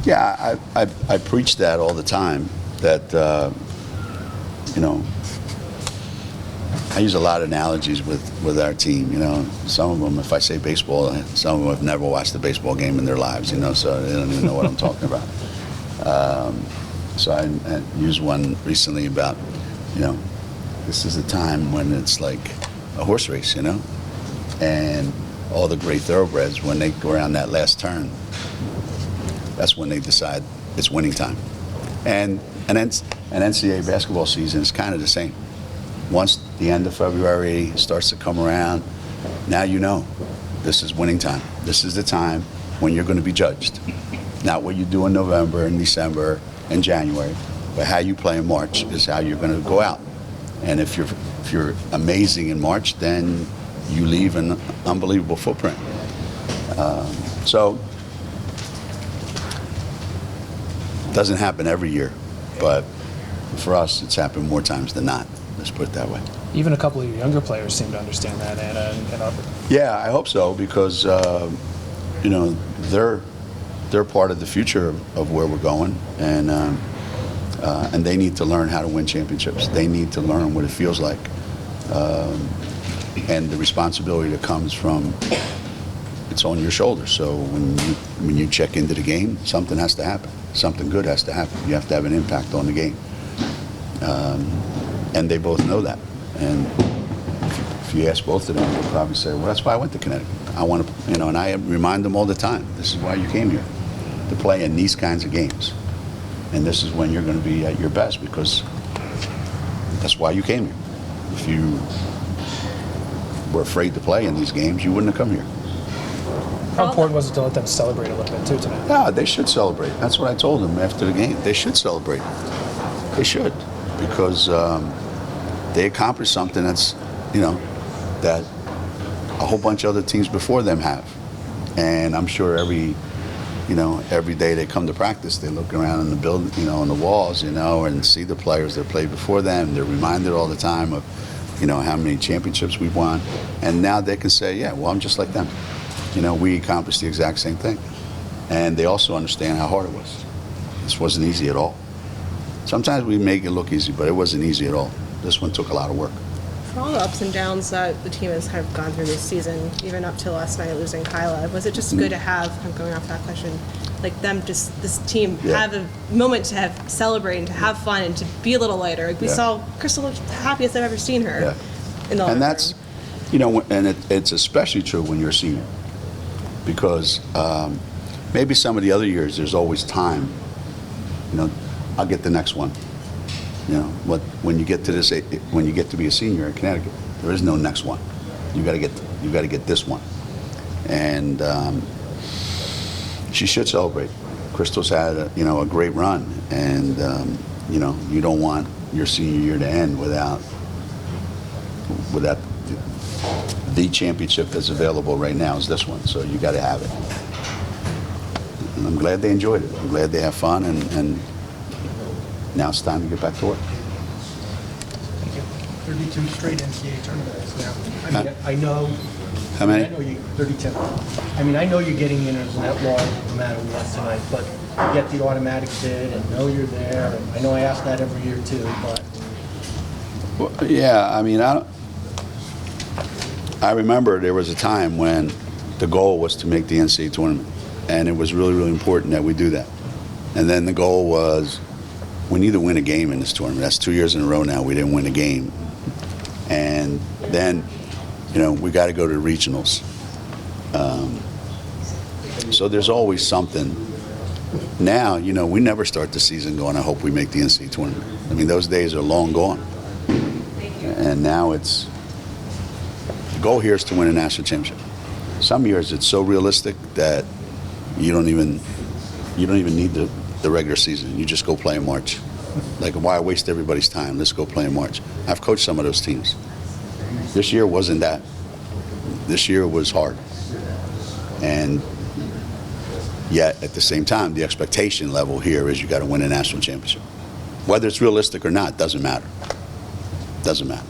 Yeah, I preach that all the time, that, you know, I use a lot of analogies with our team, you know. Some of them, if I say baseball, some of them have never watched a baseball game in their lives, you know, so they don't even know what I'm talking about. So I used one recently about, you know, this is a time when it's like a horse race, you know, and all the great thoroughbreds, when they go around that last turn, that's when they decide it's winning time. And an NCAA basketball season is kind of the same. Once the end of February starts to come around, now you know this is winning time. This is the time when you're going to be judged. Not what you do in November and December and January, but how you play in March is how you're going to go out. And if you're amazing in March, then you leave an unbelievable footprint. So it doesn't happen every year, but for us, it's happened more times than not. Let's put it that way. Even a couple of your younger players seem to understand that, Aedan and Arbor. Yeah, I hope so, because you know, they're part of the future of where we're going, and they need to learn how to win championships. They need to learn what it feels like, and the responsibility that comes from it's on your shoulders. So when you check into the game, something has to happen. Something good has to happen. You have to have an impact on the game. And they both know that. And if you ask both of them, they'll probably say, well, that's why I went to Connecticut. I want to, you know, and I remind them all the time, this is why you came here, to play in these kinds of games. And this is when you're going to be at your best, because that's why you came here. If you were afraid to play in these games, you wouldn't have come here. How important was it to let them celebrate a little bit, too, tonight? Yeah, they should celebrate. That's what I told them after the game. They should celebrate. They should, because they accomplished something that's, you know, that a whole bunch of other teams before them have. And I'm sure every day they come to practice, they look around in the building, you know, on the walls, you know, and see the players that played before them. They're reminded all the time of, you know, how many championships we've won. And now they can say, yeah, well, I'm just like them. You know, we accomplished the exact same thing. And they also understand how hard it was. This wasn't easy at all. Sometimes we make it look easy, but it wasn't easy at all. This one took a lot of work. For all the ups and downs that the team has kind of gone through this season, even up to last night losing Kyla, was it just good to have, kind of going off that question, like them, just this team have a moment to have celebrate and to have fun and to be a little lighter? Like we saw Crystal look the happiest I've ever seen her in the locker room. And that's, you know, and it's especially true when you're a senior, because maybe some of the other years there's always time. You know, I'll get the next one. You know, when you get to this, when you get to be a senior in Connecticut, there is no next one. You got to get this one. And she should celebrate. Crystal's had a great run, and you know, you don't want your senior year to end without the championship that's available right now is this one. So you got to have it. And I'm glad they enjoyed it. I'm glad they have fun, and now it's time to get back to work. Thank you. 32 straight NCAA tournaments now. I mean, I know. How many? I know you 32. I mean, I know you're getting in as an at-large no matter what tonight, but you get the automatic bid and know you're there. And I know I ask that every year too, but. Well, yeah, I mean, I remember there was a time when the goal was to make the NCAA tournament, and it was really, really important that we do that. And then the goal was, we need to win a game in this tournament. That's 2 years in a row now we didn't win a game. And then, you know, we got to go to the regionals. So there's always something. Now, you know, we never start the season going, I hope we make the NCAA tournament. I mean, those days are long gone. And now the goal here is to win a national championship. Some years it's so realistic that you don't even need the regular season. You just go play in March. Like, why waste everybody's time? Let's go play in March. I've coached some of those teams. This year wasn't that. This year was hard. And yet, at the same time, the expectation level here is you got to win a national championship. Whether it's realistic or not, doesn't matter. Doesn't matter.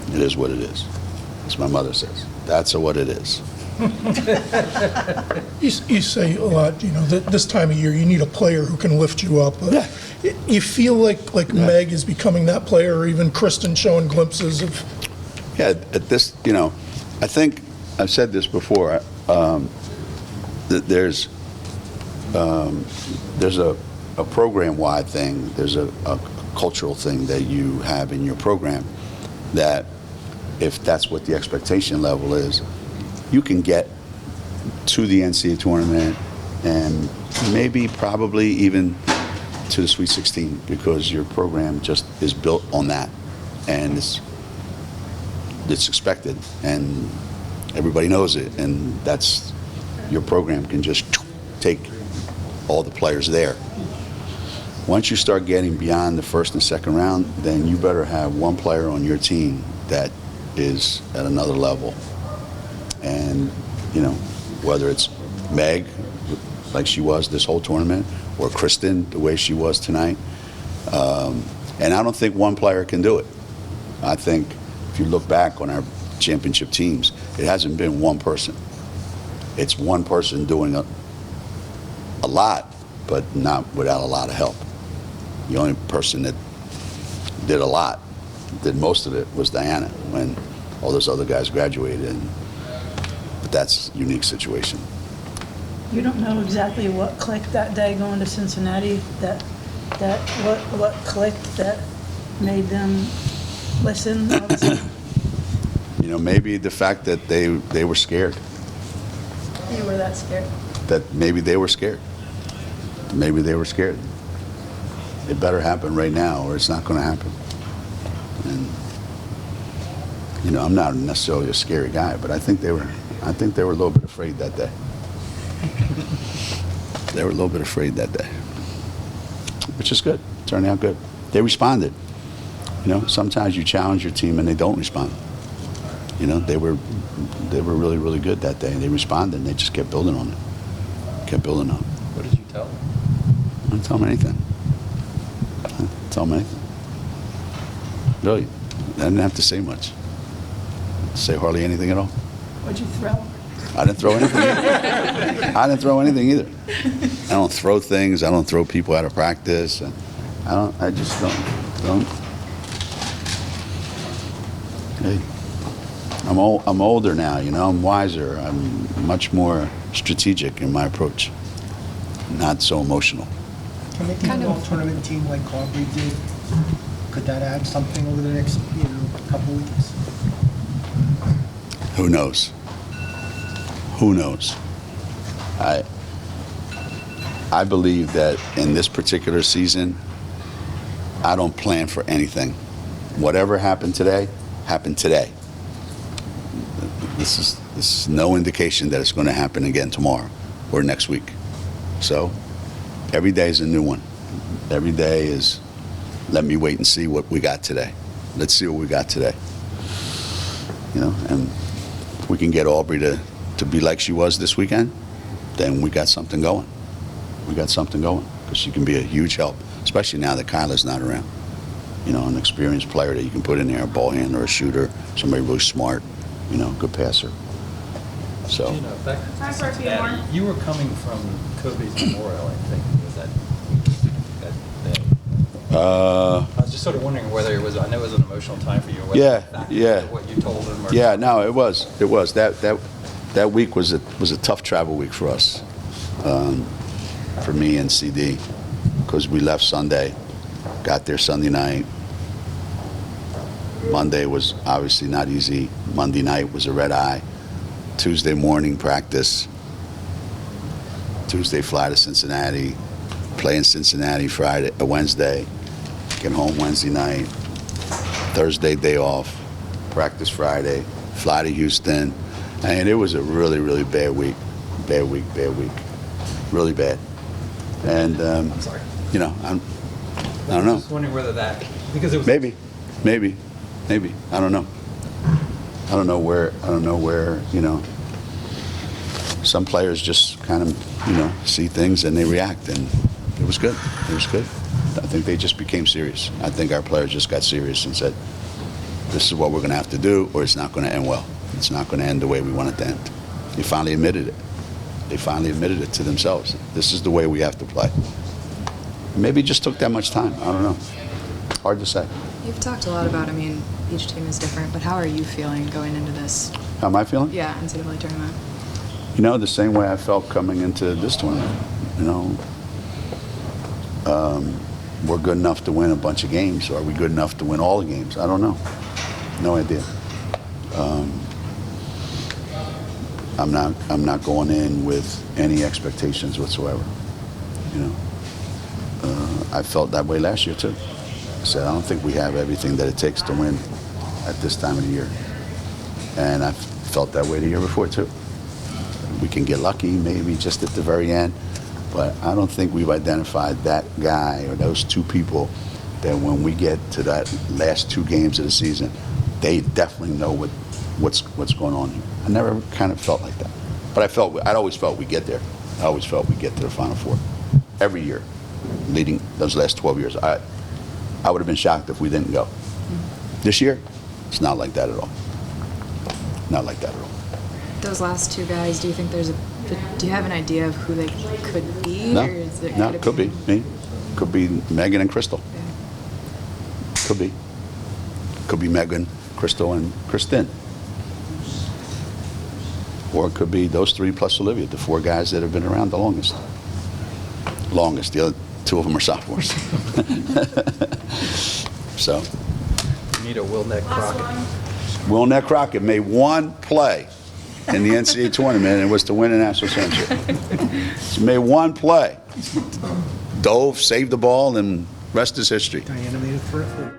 It is what it is. As my mother says, that's what it is. You say a lot, you know, this time of year, you need a player who can lift you up. Yeah. You feel like Meg is becoming that player, or even Kristen showing glimpses of... Yeah, at this, you know, I think I've said this before. That there's a program-wide thing. There's a cultural thing that you have in your program that, if that's what the expectation level is, you can get to the NCAA tournament and maybe probably even to the Sweet 16, because your program just is built on that, and it's expected, and everybody knows it, and that's your program can just take all the players there. Once you start getting beyond the first and second round, then you better have one player on your team that is at another level. And, you know, whether it's Meg, like she was this whole tournament, or Kristen, the way she was tonight. And I don't think one player can do it. I think if you look back on our championship teams, it hasn't been one person. It's one person doing a lot, but not without a lot of help. The only person that did a lot, did most of it, was Diana, when all those other guys graduated. But that's a unique situation. You don't know exactly what clicked that day going to Cincinnati, what clicked that made them listen all of a sudden? You know, maybe the fact that they were scared. You were that scared? That maybe they were scared. Maybe they were scared. It better happen right now, or it's not going to happen. And, you know, I'm not necessarily a scary guy, but I think they were a little bit afraid that day. They were a little bit afraid that day, which is good. Turned out good. They responded. You know, sometimes you challenge your team and they don't respond. You know, they were really, really good that day. They responded, and they just kept building on it. Kept building on it. What did you tell them? I didn't tell them anything. I didn't tell them anything. Really, I didn't have to say much. Say hardly anything at all. What'd you throw? I didn't throw anything either. I didn't throw anything either. I don't throw things. I don't throw people out of practice. I just don't. Hey, I'm older now, you know. I'm wiser. I'm much more strategic in my approach. Not so emotional. Can they get an all-tournament team like Aubrey did? Could that add something over the next, couple weeks? Who knows? Who knows? I believe that in this particular season, I don't plan for anything. Whatever happened today, happened today. This is no indication that it's going to happen again tomorrow or next week. So every day is a new one. Every day is, let me wait and see what we got today. Let's see what we got today. You know, and if we can get Aubrey to be like she was this weekend, then we got something going. We got something going, because she can be a huge help, especially now that Kyla's not around. You know, an experienced player that you can put in there, a ball handler, a shooter, somebody really smart, you know, good passer. So. Geno, back to Cincinnati, you were coming from Kobe's memorial, I think. Was that day? I was just sort of wondering whether it was, I know it was an emotional time for you, or whether what you told him. Or Yeah, no, it was. That week was a tough travel week for us, for me and CD, because we left Sunday, got there Sunday night. Monday was obviously not easy. Monday night was a red eye. Tuesday morning practice. Tuesday fly to Cincinnati, play in Cincinnati Wednesday, get home Wednesday night. Thursday day off, practice Friday, fly to Houston. And it was a really, really bad week. Bad week. Really bad. And, I'm sorry. you know, I don't know. I was just wondering whether that, because it was. Maybe. I don't know. I don't know where, you know, some players just kind of, you know, see things and they react, and it was good. I think they just became serious. I think our players just got serious and said, this is what we're going to have to do, or it's not going to end well. It's not going to end the way we want it to end. They finally admitted it. They finally admitted it to themselves. This is the way we have to play. Maybe it just took that much time. I don't know. Hard to say. You've talked a lot about, I mean, each team is different, but how are you feeling going into this? How am I feeling? Yeah, NCAA tournament. You know, the same way I felt coming into this tournament. You know, we're good enough to win a bunch of games. Are we good enough to win all the games? I don't know. No idea. I'm not going in with any expectations whatsoever. You know, I felt that way last year too. I said I don't think we have everything that it takes to win at this time of the year, and I felt that way the year before too. We can get lucky maybe just at the very end, but I don't think we've identified that guy or those two people that when we get to that last 2 games of the season, they definitely know what's going on here. I never kind of felt like that, but I'd always felt we get there. I always felt we get to the Final Four every year, leading those last 12 years. I would have been shocked if we didn't go. This year, it's not like that at all. Not like that at all. Those last 2 guys, do you think do you have an idea of who they could be? No, or is it, no, could be me. Could be Megan and Crystal. Yeah. Could be. Could be Megan, Crystal, and Kristen. Or it could be those 3 plus Olivia, the 4 guys that have been around the longest. Longest. The other 2 of them are sophomores. So. You need a Will Neck Crockett. Will Neck Crockett made 1 play in the NCAA tournament, and it was to win a national championship. She made 1 play. Dove, saved the ball, and rest is history. Diana made it for a 4.